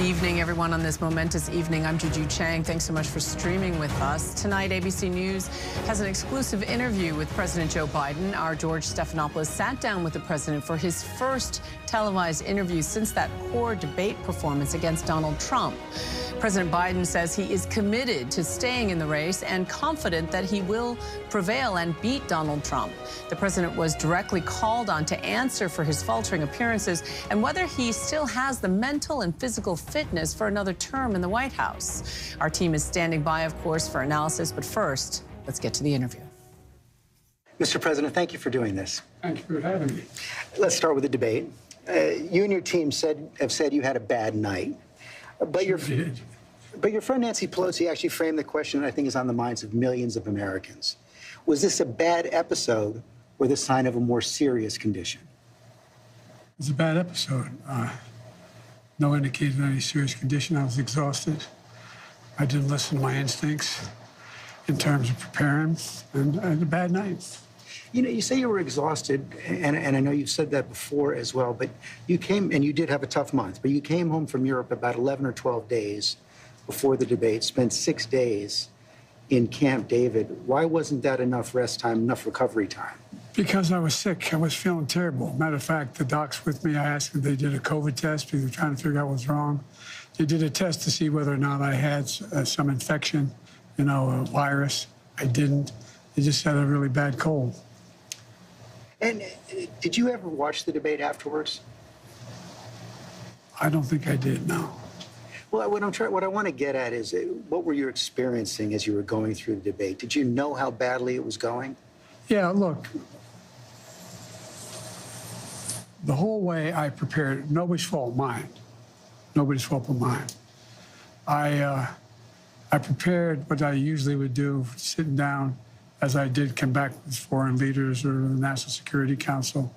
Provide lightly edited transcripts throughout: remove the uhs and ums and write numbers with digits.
evening, everyone. On this momentous evening, I'm Juju Chang. Thanks so much for streaming with us. Tonight, ABC News has an exclusive interview with President Joe Biden. Our George Stephanopoulos sat down with the president for his first televised interview since that poor debate performance against Donald Trump. President Biden says he is committed to staying in the race and confident that he will prevail and beat Donald Trump. The president was directly called on to answer for his faltering appearances and whether he still has the mental and physical fitness for another term in the White House. Our team is standing by, of course, for analysis, but first, let's get to the interview. Mr. President, thank you for doing this. Thank you for having me. Let's start with the debate. You and your team have said you had a bad night, but your friend Nancy Pelosi actually framed the question that I think is on the minds of millions of Americans. Was this a bad episode or the sign of a more serious condition? It's a bad episode. No indication of any serious condition. I was exhausted. I didn't listen to my instincts in terms of preparing, and I had a bad night. You know, you say you were exhausted, and I know you've said that before as well, but you came, and you did have a tough month, but you came home from Europe about 11 or 12 days before the debate, spent 6 days in Camp David. Why wasn't that enough rest time, enough recovery time? Because I was sick. I was feeling terrible. Matter of fact, the docs with me, I asked them if they did a COVID test because they were trying to figure out what was wrong. They did a test to see whether or not I had some infection, you know, a virus. I didn't. They just had a really bad cold. And did you ever watch the debate afterwards? I don't think I did, no. Well, what I want to get at is what were you experiencing as you were going through the debate? Did you know how badly it was going? Yeah, look, the whole way I prepared, nobody's fault, mine. Nobody's fault but mine. I prepared what I usually would do, sitting down, as I did come back with foreign leaders or the National Security Council,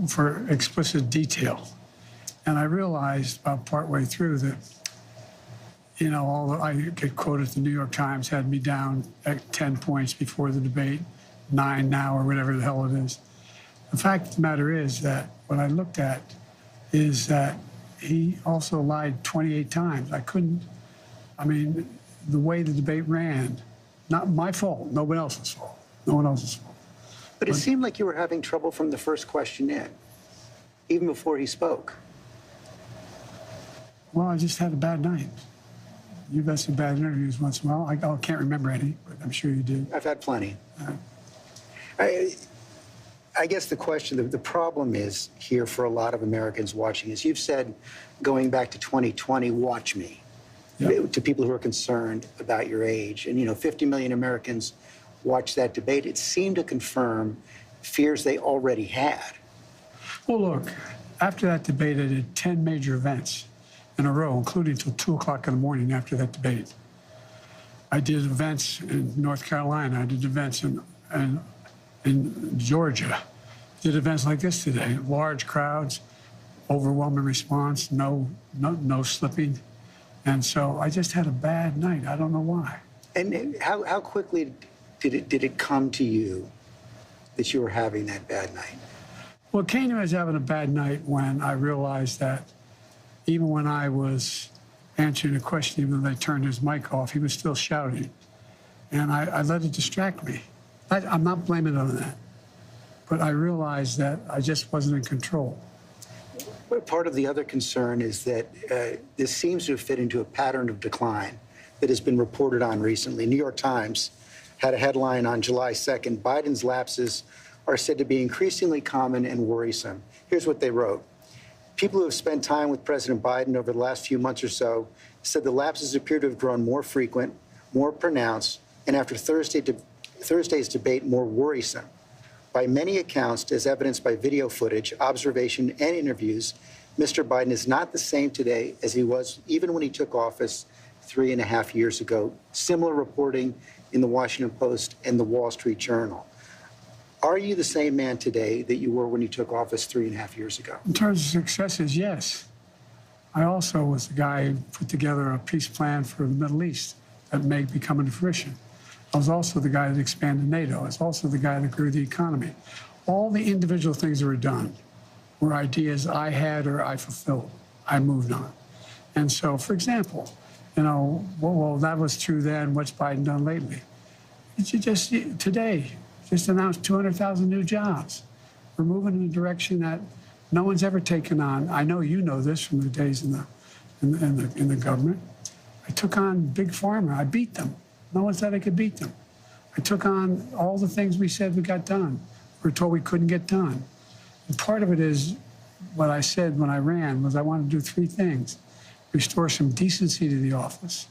for explicit detail. And I realized about partway through that, you know, I get quoted, the New York Times had me down at 10 points before the debate, 9 now, or whatever the hell it is. The fact of the matter is that what I looked at is that he also lied 28 times. I mean, the way the debate ran, not my fault, no one else's fault. No one else's fault. But it seemed like you were having trouble from the first question in, even before he spoke. Well, I just had a bad night. You've had some bad interviews once in a while. I can't remember any, but I'm sure you did. I've had plenty. I guess the question, the problem is here for a lot of Americans watching, is you've said, going back to 2020, watch me, to people who are concerned about your age. And, you know, 50 million Americans watched that debate. It seemed to confirm fears they already had. Well, look, after that debate, I did 10 major events in a row, including until 2 o'clock in the morning after that debate. I did events in North Carolina. I did events in Georgia. Did events like this today. Large crowds, overwhelming response, no slipping. And so I just had a bad night. I don't know why. And how quickly did it come to you that you were having that bad night? Well, it came to me as having a bad night when I realized that even when I was answering a question, even though they turned his mic off, he was still shouting. And I let it distract me. I'm not blaming it on that. But I realized that I just wasn't in control. But part of the other concern is that this seems to have fit into a pattern of decline that has been reported on recently. New York Times had a headline on July 2nd, Biden's lapses are said to be increasingly common and worrisome. Here's what they wrote. People who have spent time with President Biden over the last few months or so said the lapses appear to have grown more frequent, more pronounced, and after Thursday's debate, more worrisome. By many accounts, as evidenced by video footage, observation, and interviews, Mr. Biden is not the same today as he was even when he took office 3.5 years ago. Similar reporting in the Washington Post and the Wall Street Journal. Are you the same man today that you were when you took office 3.5 years ago? In terms of successes, yes. I also was the guy who put together a peace plan for the Middle East that may be coming to fruition. I was also the guy that expanded NATO. I was also the guy that grew the economy. All the individual things that were done were ideas I had or I fulfilled. I moved on. And so, for example, well, that was true then. What's Biden done lately? Today, just announced 200,000 new jobs. We're moving in a direction that no one's ever taken on. I know you know this from the days in the government. I took on Big Pharma. I beat them. No one said I could beat them. I took on all the things we said we got done. We were told we couldn't get done. And part of it is what I said when I ran was I wanted to do three things: restore some decency to the office,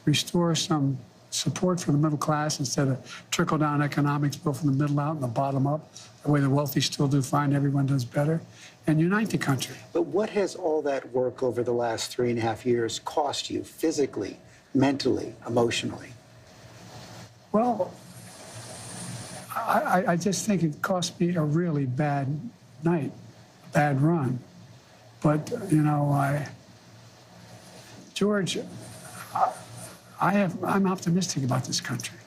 restore some support for the middle class instead of trickle-down economics, built from the middle out and the bottom up, the way the wealthy still do fine, everyone does better, and unite the country. But what has all that work over the last 3.5 years cost you physically, mentally, emotionally? Well, I just think it cost me a really bad night, a bad run. But, George, I'm optimistic about this country.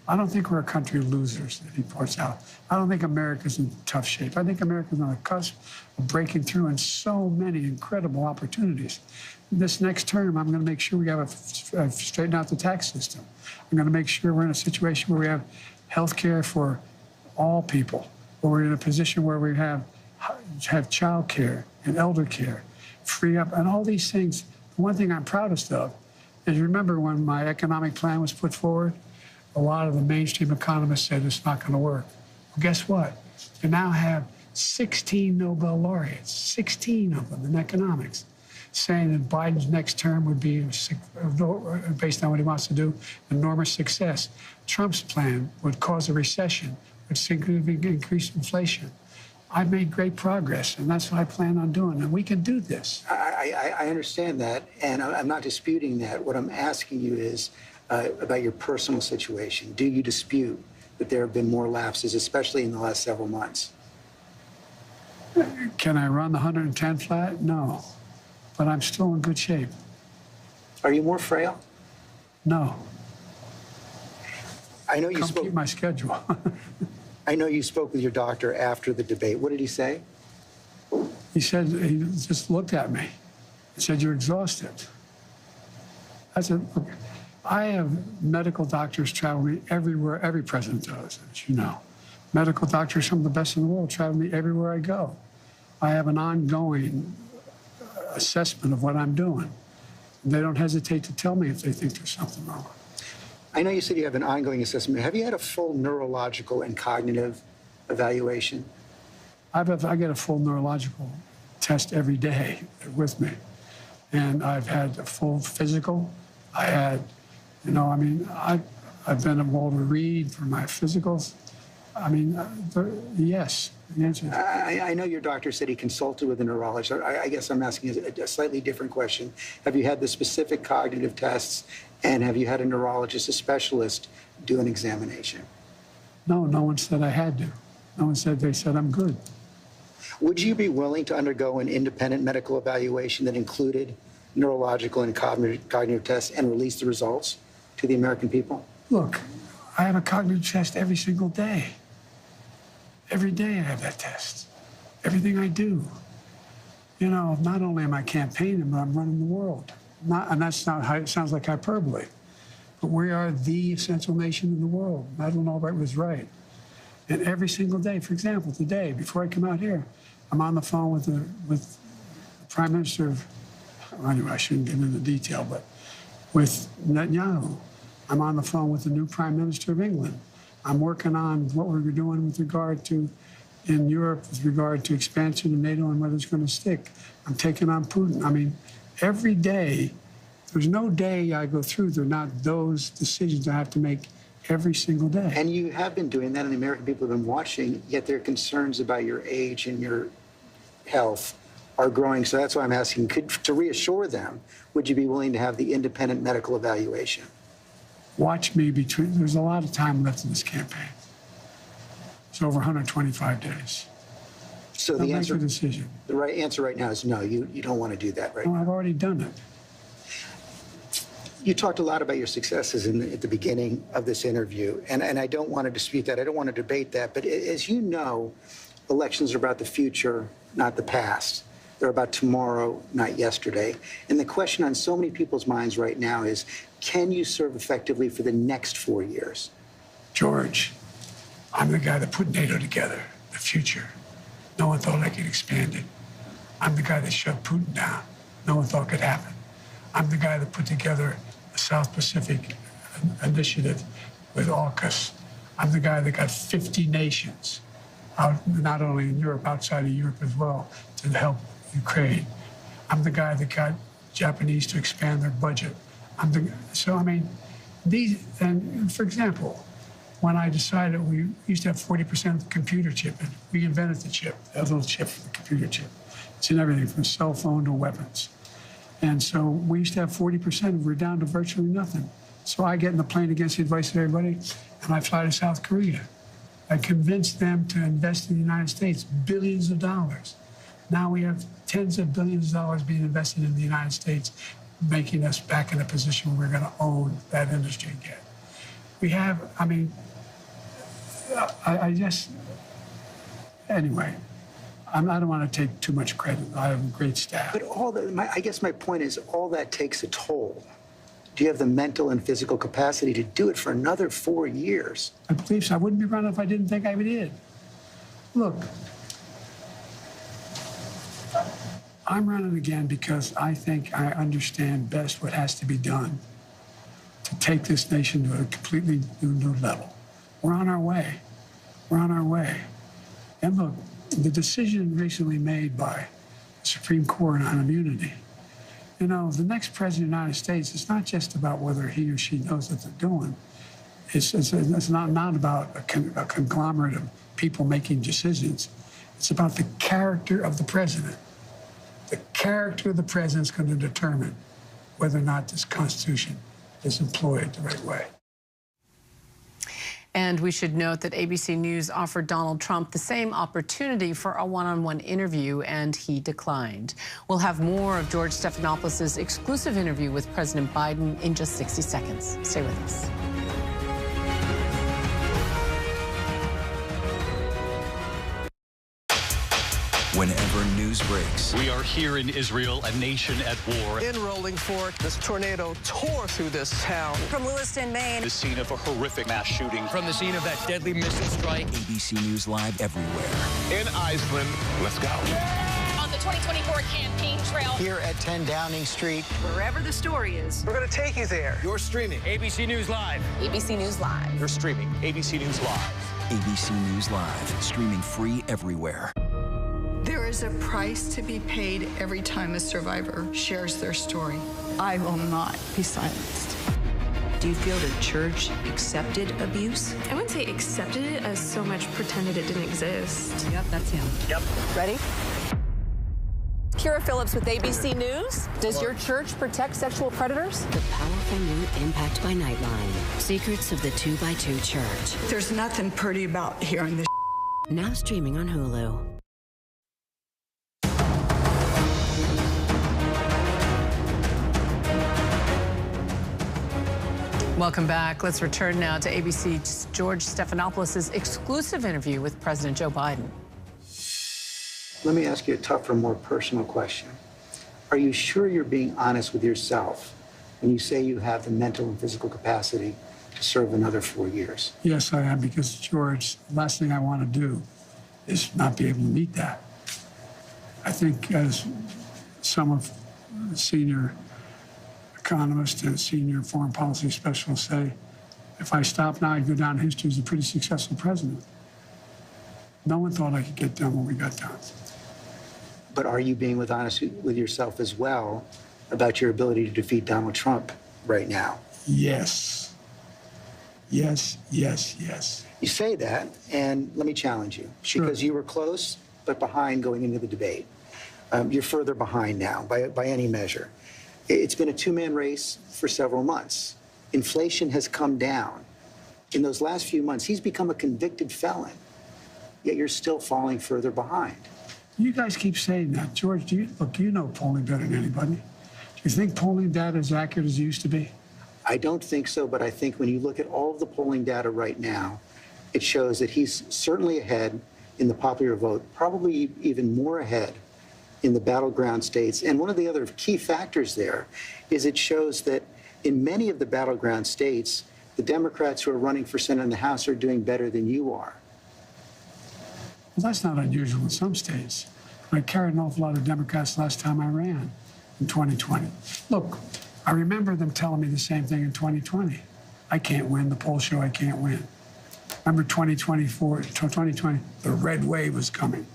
I don't think we're a country of losers, that he points out. I don't think America's in tough shape. I think America's on the cusp of breaking through in so many incredible opportunities. This next term, I'm going to make sure we have straighten out the tax system. I'm going to make sure we're in a situation where we have health care for all people, where we're in a position where we have child care and elder care, free up, and all these things. The one thing I'm proudest of is, remember when my economic plan was put forward, a lot of the mainstream economists said it's not going to work. Well, guess what? You now have 16 Nobel laureates, 16 of them in economics, saying that Biden's next term would be, based on what he wants to do, enormous success. Trump's plan would cause a recession, would significantly increase inflation. I've made great progress, and that's what I plan on doing, and we can do this. I understand that, and I'm not disputing that. What I'm asking you is about your personal situation. Do you dispute that there have been more lapses, especially in the last several months? Can I run the 110 flat? No, but I'm still in good shape. Are you more frail? No. I know you Come spoke. keep my schedule. I know you spoke with your doctor after the debate. What did he say? He said, he just looked at me and said, "You're exhausted." I said, "Look, I have medical doctors travel me everywhere, every president does, as you know. Medical doctors, some of the best in the world, travel me everywhere I go. I have an ongoing assessment of what I'm doing. They don't hesitate to tell me if they think there's something wrong." I know you said you have an ongoing assessment. Have you had a full neurological and cognitive evaluation? I get a full neurological test every day with me. And I've had a full physical. I had, I've been able to read for my physicals. Yes, the answer is. I know your doctor said he consulted with a neurologist. I guess I'm asking a slightly different question. Have you had the specific cognitive tests, and have you had a neurologist, a specialist, do an examination? No, no one said I had to. No one said, they said I'm good. Would you be willing to undergo an independent medical evaluation that included neurological and cognitive tests and release the results to the American people? Look, I have a cognitive test every single day. Every day I have that test. Everything I do. Not only am I campaigning, but I'm running the world. And that's not how it sounds like hyperbole. But we are the essential nation in the world. Madeleine Albright was right. And every single day, for example, today, before I come out here, I'm on the phone with the Prime Minister of, anyway, I shouldn't get into detail, but with Netanyahu. I'm on the phone with the new Prime Minister of England. I'm working on what we're doing with regard to, in Europe, with regard to expansion of NATO and whether it's going to stick. I'm taking on Putin. Every day, there's no day I go through, there are not those decisions I have to make every single day. And you have been doing that, and the American people have been watching, yet their concerns about your age and your health are growing. So that's why I'm asking, to reassure them, would you be willing to have the independent medical evaluation? Watch me there's a lot of time left in this campaign. It's over 125 days. So I'll make a decision. The right answer right now is no, you don't want to do that right now. No, I've already done it. You talked a lot about your successes at the beginning of this interview, and I don't want to dispute that. I don't want to debate that. But as you know, elections are about the future, not the past. They're about tomorrow, not yesterday. And the question on so many people's minds right now is, can you serve effectively for the next 4 years? George, I'm the guy that put NATO together, the future. No one thought I could expand it. I'm the guy that shut Putin down. No one thought could happen. I'm the guy that put together the South Pacific Initiative with AUKUS. I'm the guy that got 50 nations, out, not only in Europe, outside of Europe as well, to help Ukraine. I'm the guy that got Japanese to expand their budget. So, I mean, and for example, when I decided we used to have 40% of the computer chip, and we invented the chip, that little chip for the computer chip. It's in everything from cell phone to weapons. And so we used to have 40%, we're down to virtually nothing. So I get in the plane against the advice of everybody, and I fly to South Korea. I convinced them to invest in the United States, billions of dollars. Now we have tens of billions of dollars being invested in the United States, making us back in a position where we're going to own that industry again. We have, I mean, I just, anyway, I don't want to take too much credit. I have a great staff. But I guess my point is, all that takes a toll. Do you have the mental and physical capacity to do it for another 4 years? I believe so. I wouldn't be running if I didn't think I did. Look, I'm running again because I think I understand best what has to be done to take this nation to a completely new level. We're on our way. We're on our way. And look, the decision recently made by the Supreme Court on immunity, you know, the next president of the United States, it's not just about whether he or she knows what they're doing. It's not about a conglomerate of people making decisions. It's about the character of the president. The character of the president is going to determine whether or not this Constitution is employed the right way. And we should note that ABC News offered Donald Trump the same opportunity for a one-on-one interview, and he declined. We'll have more of George Stephanopoulos' exclusive interview with President Biden in just 60 seconds. Stay with us. Whenever news breaks. We are here in Israel, a nation at war. In Rolling Fork, this tornado tore through this town. From Lewiston, Maine. The scene of a horrific mass shooting. From the scene of that deadly missile strike. ABC News Live everywhere. In Iceland, let's go. On the 2024 campaign trail. Here at 10 Downing Street. Wherever the story is. We're going to take you there. You're streaming ABC News Live. ABC News Live. You're streaming ABC News Live. ABC News Live, streaming free everywhere. There is a price to be paid every time a survivor shares their story. I will not be silenced. Do you feel the church accepted abuse? I wouldn't say accepted it as so much pretended it didn't exist. Yep, that's him. Yep. Ready? Kira Phillips with ABC News. Does your church protect sexual predators? The powerful new Impact by Nightline. Secrets of the 2x2 Church. There's nothing pretty about hearing this. Now streaming on Hulu. Welcome back. Let's return now to ABC's George Stephanopoulos' exclusive interview with President Joe Biden. Let me ask you a tougher, more personal question. Are you sure you're being honest with yourself when you say you have the mental and physical capacity to serve another 4 years? Yes, I am, because, George, the last thing I want to do is not be able to meet that. I think, as some of the senior economists and senior foreign policy specialists say, if I stop now, I'd go down in history as a pretty successful president. No one thought I could get done what we got done. But are you being honest with yourself as well about your ability to defeat Donald Trump right now? Yes. Yes, yes, yes. You say that, and let me challenge you. Sure. Because you were close, but behind going into the debate. You're further behind now by any measure. It's been a two-man race for several months. Inflation has come down. In those last few months, he's become a convicted felon, yet you're still falling further behind. You guys keep saying that. George, look, you know polling better than anybody. Do you think polling data is accurate as it used to be? I don't think so, but I think when you look at all of the polling data right now, it shows that he's certainly ahead in the popular vote, probably even more ahead in the battleground states. And one of the other key factors there is it shows that in many of the battleground states, the Democrats who are running for Senate and the House are doing better than you are. Well, that's not unusual in some states. I carried an awful lot of Democrats last time I ran in 2020. Look, I remember them telling me the same thing in 2020. I can't win. The polls show I can't win. Remember 2020, the red wave was coming.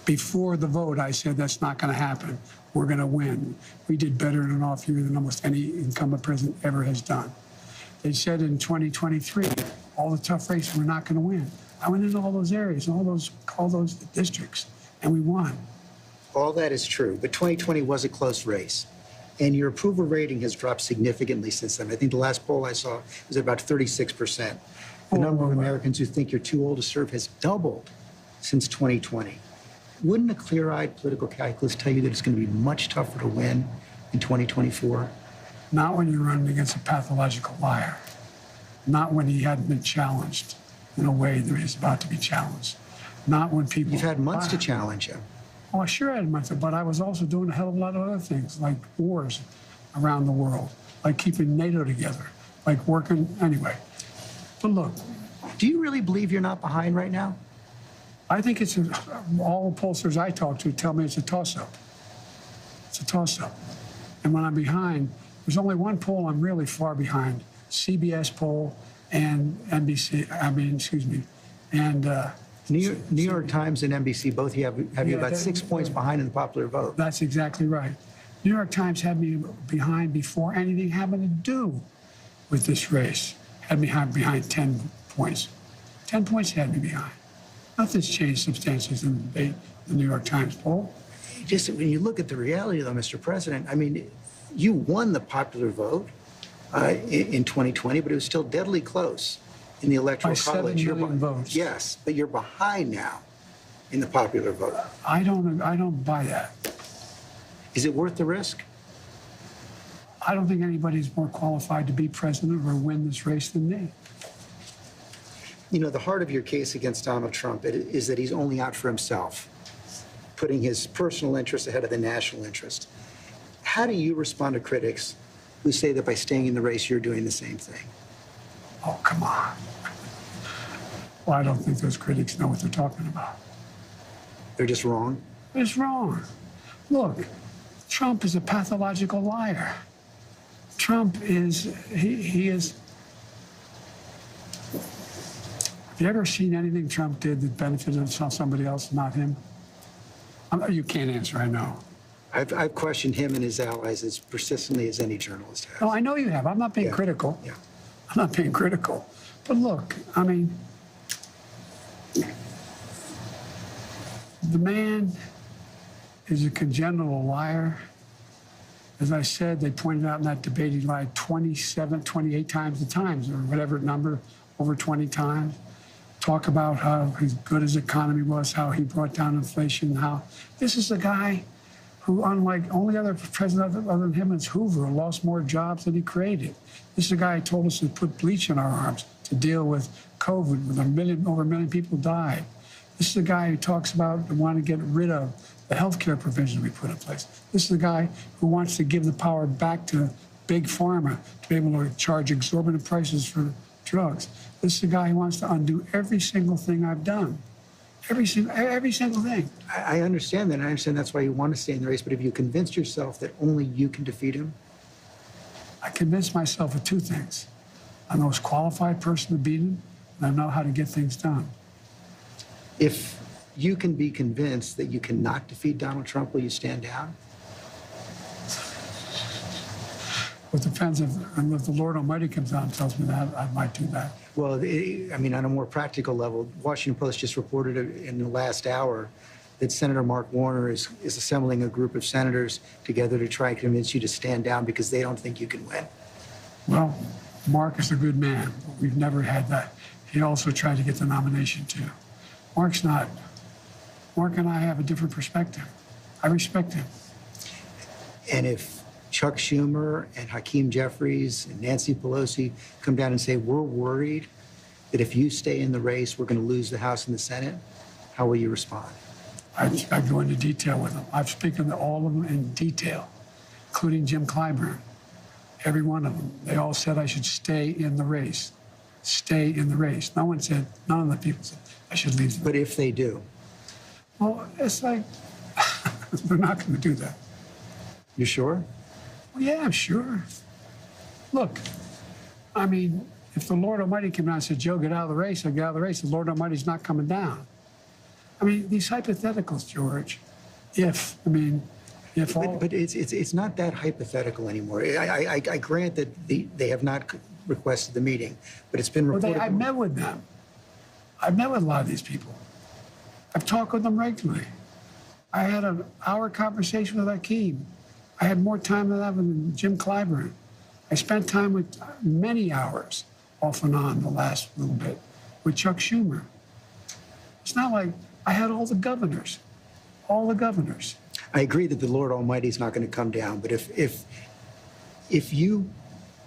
Before the vote, I said, that's not going to happen. We're going to win. We did better in an off year than almost any incumbent president ever has done. They said in 2023, all the tough races, we're not going to win. I went into all those areas, all those districts, and we won. All that is true, but 2020 was a close race. And your approval rating has dropped significantly since then. I think the last poll I saw was about 36%. The number of Americans who think you're too old to serve has doubled since 2020. Wouldn't a clear-eyed political calculus tell you that it's going to be much tougher to win in 2024? Not when you're running against a pathological liar. Not when he hadn't been challenged in a way that he's about to be challenged. Not when people... You've had months to challenge him. Oh, I sure had months, but I was also doing a hell of a lot of other things, like wars around the world, like keeping NATO together, like working... Anyway, but look... Do you really believe you're not behind right now? I think it's all the pollsters I talk to tell me it's a toss-up. It's a toss-up. And when I'm behind, there's only one poll I'm really far behind, CBS poll and NBC, and... New York Times and NBC both have you about 6 points behind in the popular vote. That's exactly right. New York Times had me behind before anything happened to do with this race. Had me behind 10 points. 10 points had me behind. Nothing's changed substantially in the debate, the New York Times poll. Just when you look at the reality, though, Mr. President, I mean, you won the popular vote in 2020, but it was still deadly close in the Electoral College. 7 million votes. Yes, but you're behind now in the popular vote. I don't buy that. Is it worth the risk? I don't think anybody's more qualified to be president or win this race than me. You know, the heart of your case against Donald Trump is that he's only out for himself, putting his personal interest ahead of the national interest. How do you respond to critics who say that by staying in the race, you're doing the same thing? Oh, come on. Well, I don't think those critics know what they're talking about. They're just wrong? They're just wrong. Look, Trump is a pathological liar. Trump is, he is... Have you ever seen anything Trump did that benefited somebody else, not him? You can't answer, I know. I've questioned him and his allies as persistently as any journalist has. No, I know you have. I'm not being critical. Yeah. I'm not being critical. But look, I mean, the man is a congenital liar. As I said, they pointed out in that debate he lied 27, 28 times the times, or whatever number, over 20 times. Talk about how good his economy was, how he brought down inflation, how this is a guy who, unlike only other president other than him is Hoover, lost more jobs than he created. This is a guy who told us to put bleach in our arms to deal with COVID, when over a million people died. This is a guy who talks about wanting to get rid of the health care provisions we put in place. This is a guy who wants to give the power back to big pharma to be able to charge exorbitant prices for drugs. This is a guy who wants to undo every single thing I've done. Every single thing. I understand that. I understand that's why you want to stay in the race. But have you convinced yourself that only you can defeat him? I convinced myself of two things. I'm the most qualified person to beat him, and I know how to get things done. If you can be convinced that you cannot defeat Donald Trump, will you stand down? Well, it depends if the Lord Almighty comes down and tells me that, I might do that. Well, I mean, on a more practical level, Washington Post just reported in the last hour that Senator Mark Warner is assembling a group of senators together to try and convince you to stand down because they don't think you can win. Well, Mark is a good man. We've never had that. He also tried to get the nomination, too. Mark's not. Mark and I have a different perspective. I respect him. And if Chuck Schumer and Hakeem Jeffries and Nancy Pelosi come down and say, we're worried that if you stay in the race, we're going to lose the House and the Senate, how will you respond? I go into detail with them. I've spoken to all of them in detail, including Jim Clyburn. Every one of them. They all said I should stay in the race. Stay in the race. No one said, none of the people said I should leave. But if they do? Well, it's like, they're not going to do that. You sure? Well, yeah, I'm sure. Look, I mean, if the Lord Almighty came down and said, Joe, get out of the race, I'd get out of the race. The Lord Almighty's not coming down. I mean, these hypotheticals, George, if all... But it's not that hypothetical anymore. I grant that they have not requested the meeting, but it's been reported... I've met with them. I've met with a lot of these people. I've talked with them regularly. I had an hour conversation with Hakeem. I had more time than that with Jim Clyburn. I spent time with many hours, off and on, the last little bit, with Chuck Schumer. It's not like I had all the governors. All the governors. I agree that the Lord Almighty is not going to come down, but if you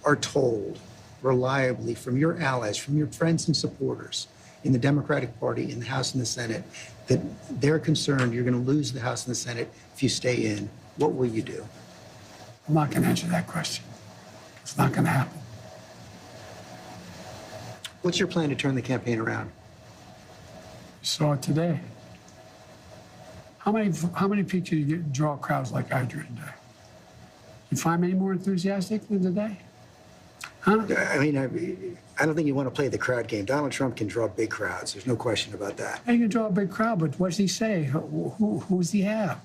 are told reliably from your allies, from your friends and supporters in the Democratic Party, in the House and the Senate, that they're concerned you're going to lose the House and the Senate if you stay in, what will you do? I'm not going to answer that question. It's not going to happen. What's your plan to turn the campaign around? You saw it today. How many people do you draw crowds like I drew today? You find many more enthusiastic than today? Huh? I mean, I don't think you want to play the crowd game. Donald Trump can draw big crowds. There's no question about that. He can draw a big crowd, but what does he say? Who does he have?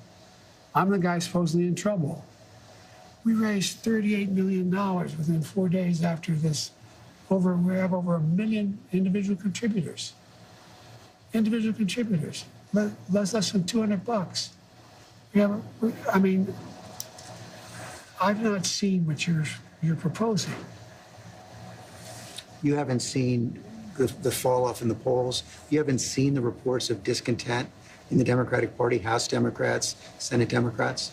I'm the guy supposedly in trouble. We raised $38 million within 4 days after this. We have over 1 million individual contributors. Individual contributors. Less than $200. I mean, I've not seen what you're proposing. You haven't seen the fall off in the polls. You haven't seen the reports of discontent in the Democratic Party, House Democrats, Senate Democrats.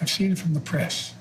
I've seen it from the press.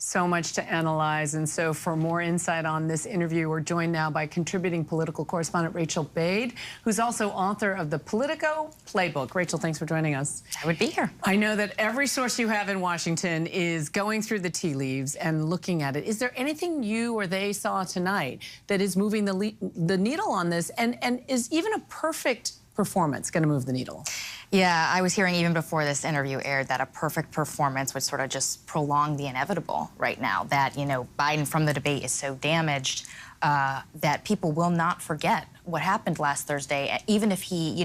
So much to analyze. And so for more insight on this interview, we're joined now by contributing political correspondent Rachel Bade, who's also author of the Politico Playbook. Rachel, thanks for joining us. I would be here. I know that every source you have in Washington is going through the tea leaves and looking at it. Is there anything you or they saw tonight that is moving the needle on this? And is even a perfect performance going to move the needle? Yeah, I was hearing even before this interview aired that a perfect performance would sort of just prolong the inevitable right now. That, Biden from the debate is so damaged that people will not forget what happened last Thursday, even if he,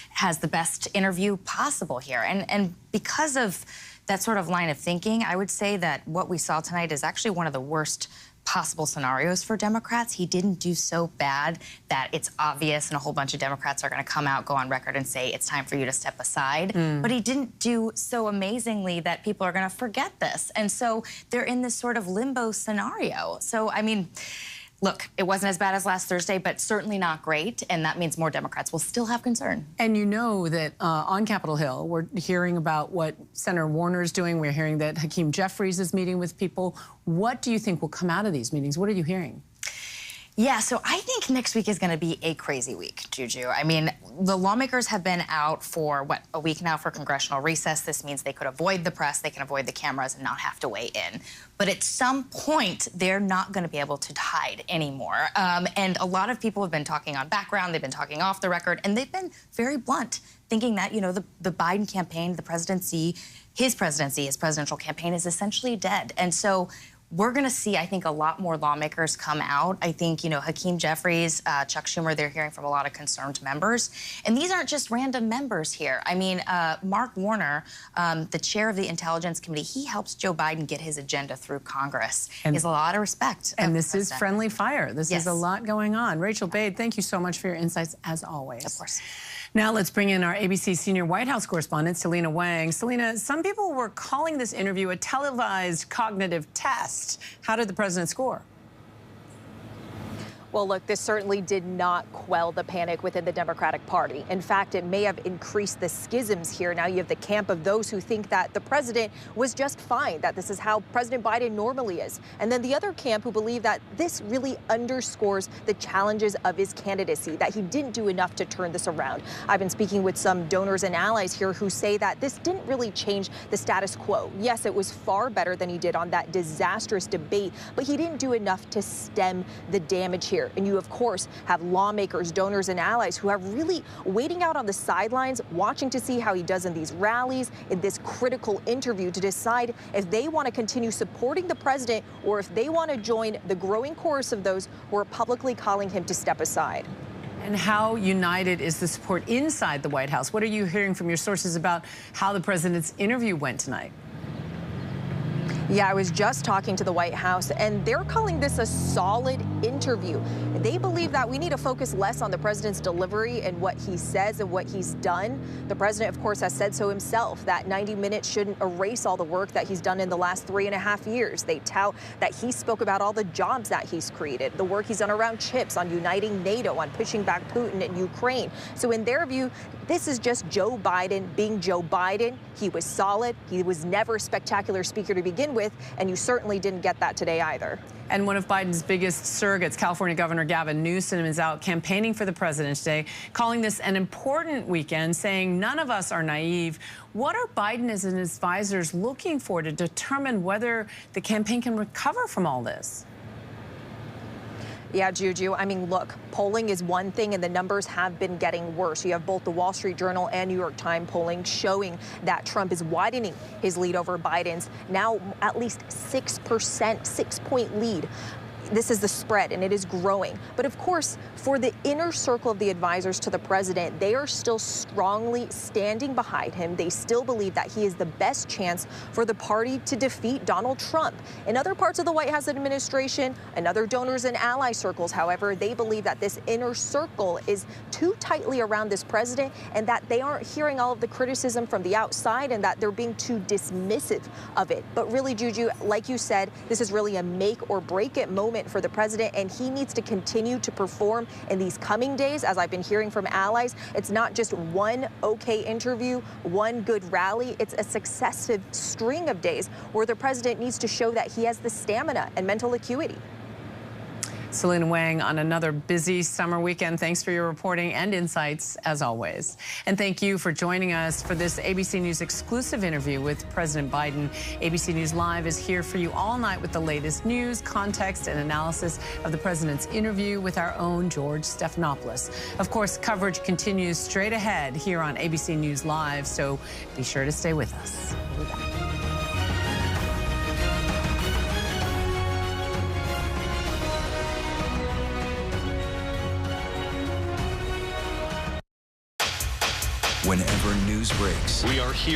has the best interview possible here. And because of that sort of line of thinking, I would say that what we saw tonight is actually one of the worst possible scenarios for Democrats. He didn't do so bad that it's obvious and a whole bunch of Democrats are going to come out, go on record and say it's time for you to step aside. But he didn't do so amazingly that people are going to forget this. And so they're in this sort of limbo scenario. So, I mean, look, it wasn't as bad as last Thursday, but certainly not great, and that means more Democrats will still have concern. And you know that on Capitol Hill, we're hearing about what Senator Warner is doing. We're hearing that Hakeem Jeffries is meeting with people. What do you think will come out of these meetings? What are you hearing? Yeah, so I think next week is going to be a crazy week, Juju. I mean, the lawmakers have been out for, a week now for congressional recess. This means they could avoid the press, they can avoid the cameras and not have to weigh in. But at some point, they're not going to be able to hide anymore. And a lot of people have been talking on background, they've been talking off the record, and they've been very blunt, thinking that, the Biden campaign, the presidency, his presidential campaign is essentially dead. And so we're going to see, I think, a lot more lawmakers come out. I think, Hakeem Jeffries, Chuck Schumer, they're hearing from a lot of concerned members. And these aren't just random members here. I mean, Mark Warner, the chair of the Intelligence Committee, he helps Joe Biden get his agenda through Congress. He has a lot of respect. And this is friendly fire. This is a lot going on. Rachel Bade, thank you so much for your insights, as always. Of course. Now let's bring in our ABC senior White House correspondent, Selena Wang. Selena, some people were calling this interview a televised cognitive test. How did the president score? Well, look, this certainly did not quell the panic within the Democratic Party. In fact, it may have increased the schisms here. Now you have the camp of those who think that the president was just fine, that this is how President Biden normally is. And then the other camp who believe that this really underscores the challenges of his candidacy, that he didn't do enough to turn this around. I've been speaking with some donors and allies here who say that this didn't really change the status quo. Yes, it was far better than he did on that disastrous debate, but he didn't do enough to stem the damage here. And you, of course, have lawmakers, donors, and allies who are really waiting out on the sidelines, watching to see how he does in these rallies, in this critical interview, to decide if they want to continue supporting the president or if they want to join the growing chorus of those who are publicly calling him to step aside. And how united is the support inside the White House? What are you hearing from your sources about how the president's interview went tonight? Yeah, I was just talking to the White House, and they're calling this a solid interview. They believe that we need to focus less on the president's delivery and what he says and what he's done. The president, of course, has said so himself, that 90 minutes shouldn't erase all the work that he's done in the last 3.5 years. They tout that he spoke about all the jobs that he's created, the work he's done around chips, on uniting NATO, on pushing back Putin in Ukraine. So in their view, this is just Joe Biden being Joe Biden. He was solid. He was never a spectacular speaker to begin with, and you certainly didn't get that today either. And one of Biden's biggest surrogates, California Governor Gavin Newsom, is out campaigning for the president today, calling this an important weekend, saying none of us are naive. What are Biden and his advisors looking for to determine whether the campaign can recover from all this? Yeah, Juju. I mean, look, polling is one thing, and the numbers have been getting worse. You have both the Wall Street Journal and New York Times polling showing that Trump is widening his lead over Biden's, now at least 6%, 6-point lead. This is the spread, and it is growing. But of course, for the inner circle of the advisors to the president, they are still strongly standing behind him. They still believe that he is the best chance for the party to defeat Donald Trump. In other parts of the White House administration and other donors and ally circles, however, they believe that this inner circle is too tightly around this president and that they aren't hearing all of the criticism from the outside and that they're being too dismissive of it. But really, Juju, like you said, this is really a make or break it moment for the president, and he needs to continue to perform in these coming days. As I've been hearing from allies, it's not just one okay interview, one good rally. It's a successive string of days where the president needs to show that he has the stamina and mental acuity. Selena Wang on another busy summer weekend. Thanks for your reporting and insights, as always. And thank you for joining us for this ABC News exclusive interview with President Biden. ABC News Live is here for you all night with the latest news, context, and analysis of the president's interview with our own George Stephanopoulos. Of course, coverage continues straight ahead here on ABC News Live, so be sure to stay with us. We'll be back. Whenever news breaks, we are here.